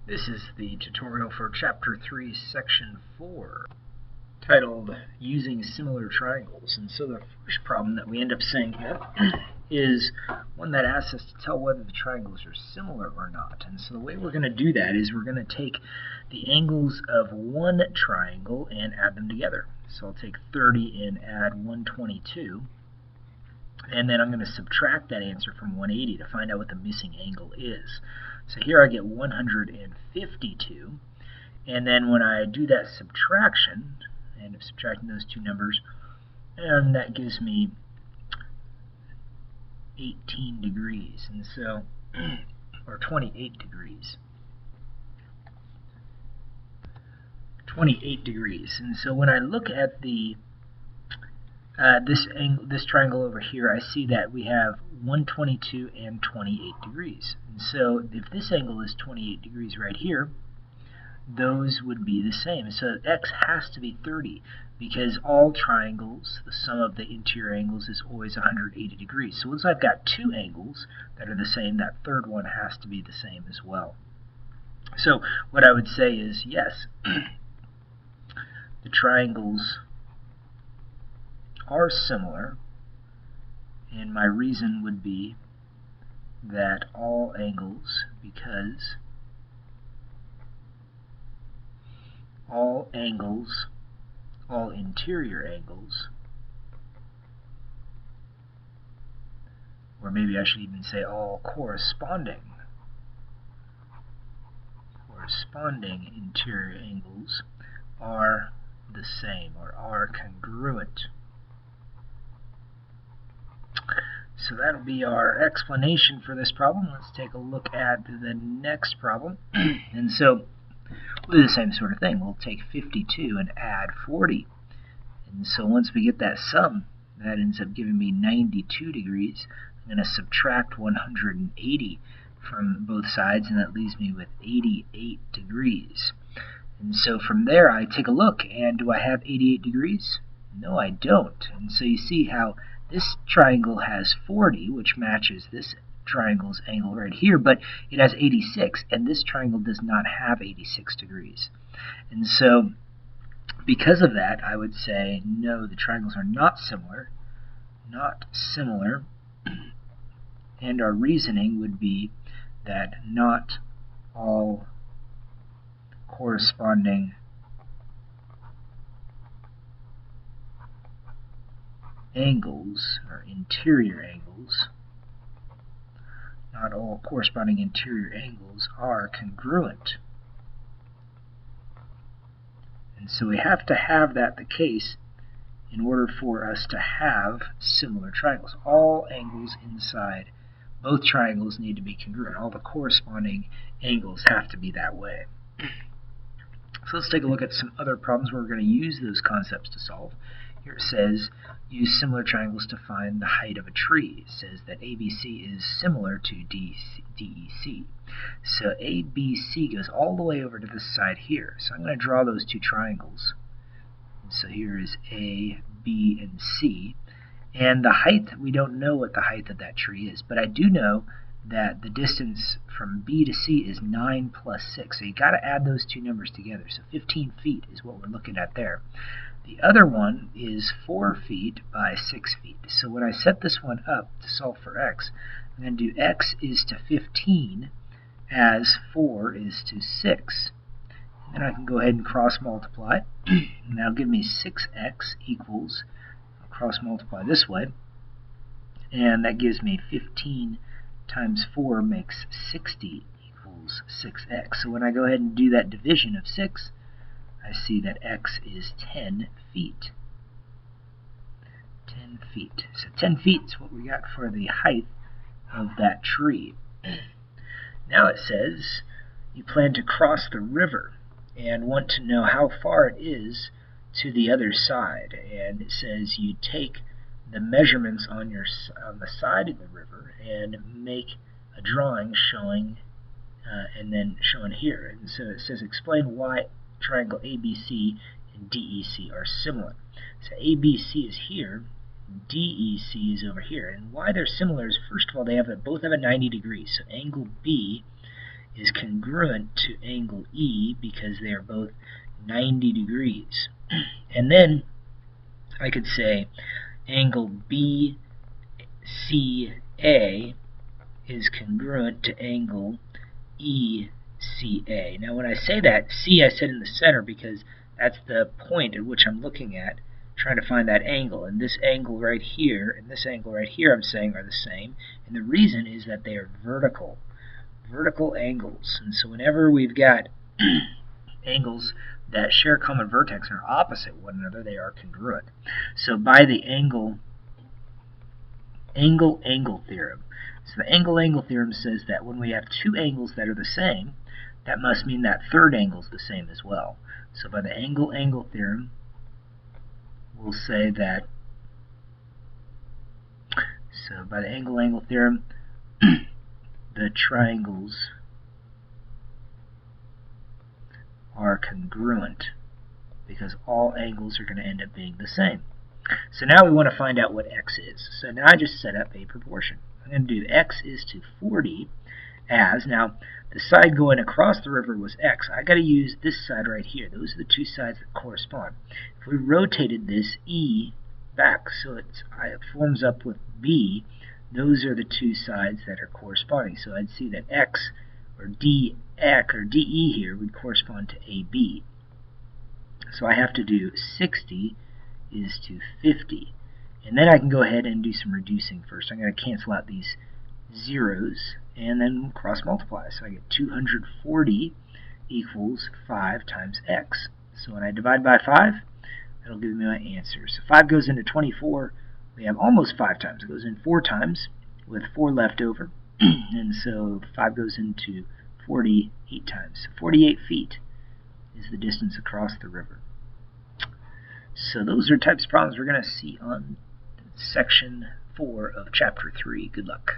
This is the tutorial for Chapter 3, Section 4, titled Using Similar Triangles. And so the first problem that we end up saying here is one that asks us to tell whether the triangles are similar or not. And so the way we're going to do that is we're going to take the angles of one triangle and add them together. So I'll take 30 and add 122. And then I'm going to subtract that answer from 180 to find out what the missing angle is. So here I get 152, and then when I do that subtraction, I end up subtracting those two numbers, and that gives me 18 degrees, and so, or 28 degrees. 28 degrees, and so when I look at the this triangle over here, I see that we have 122 and 28 degrees. And so if this angle is 28 degrees right here, those would be the same. So x has to be 30 because all triangles, the sum of the interior angles is always 180 degrees. So once I've got two angles that are the same, that third one has to be the same as well. So what I would say is yes, the triangles are similar, and my reason would be that all angles, because all interior angles, or maybe I should even say all corresponding interior angles are the same, or are congruent. So that'll be our explanation for this problem. Let's take a look at the next problem. And so we'll do the same sort of thing. We'll take 52 and add 40. And so once we get that sum, that ends up giving me 92 degrees. I'm going to subtract 180 from both sides, and that leaves me with 88 degrees. And so from there, I take a look, and do I have 88 degrees? No, I don't. And so you see how this triangle has 40, which matches this triangle's angle right here, but it has 86, and this triangle does not have 86 degrees. And so because of that, I would say no, the triangles are not similar, and our reasoning would be that not all corresponding angles, or interior angles, not all corresponding interior angles are congruent. And so we have to have that the case in order for us to have similar triangles. All angles inside both triangles need to be congruent. All the corresponding angles have to be that way. So let's take a look at some other problems where we're going to use those concepts to solve. Here it says, use similar triangles to find the height of a tree. It says that ABC is similar to DEC. So ABC goes all the way over to this side here. So I'm going to draw those two triangles. And so here is A, B, and C. And the height, we don't know what the height of that tree is, but I do know that the distance from B to C is 9 plus 6. So you got to add those two numbers together. So 15 feet is what we're looking at there. The other one is 4 feet by 6 feet. So when I set this one up to solve for x, I'm going to do x is to 15 as 4 is to 6. And then I can go ahead and cross multiply. And that'll give me 6x equals, I'll cross multiply this way, and that gives me 15 times 4 makes 60 equals 6x. So when I go ahead and do that division of 6, I see that x is 10 feet. 10 feet. So 10 feet is what we got for the height of that tree. Now it says you plan to cross the river and want to know how far it is to the other side. And it says you take the measurements on the side of the river and make a drawing showing and then shown here. And so it says explain why triangle ABC and DEC are similar. So ABC is here, DEC is over here. And why they're similar is, first of all, they both have a 90 degrees. So angle B is congruent to angle E because they are both 90 degrees. And then I could say angle BCA is congruent to angle ECA. Now when I say that, C I said in the center because that's the point at which I'm looking at, trying to find that angle. And this angle right here and this angle right here I'm saying are the same. And the reason is that they are vertical angles. And so whenever we've got angles that share a common vertex and are opposite one another, they are congruent. So by the angle theorem. So the angle theorem says that when we have two angles that are the same, that must mean that third angle is the same as well. So by the angle theorem, we'll say that, so by the angle theorem, the triangles are congruent because all angles are going to end up being the same. So now we want to find out what x is. So now I just set up a proportion. I'm going to do x is to 40 as, now the side going across the river was x. I got to use this side right here. Those are the two sides that correspond. If we rotated this E back so it forms up with B, those are the two sides that are corresponding. So I'd see that x or DE here would correspond to AB. So I have to do 60 is to 50. And then I can go ahead and do some reducing first. I'm going to cancel out these zeros and then cross multiply. So I get 240 equals 5 times x. So when I divide by 5, that'll give me my answer. So 5 goes into 24. We have almost 5 times. It goes in 4 times with 4 left over. And so 5 goes into 48 times. So 48 feet is the distance across the river. So those are types of problems we're going to see on section 4 of chapter 3. Good luck.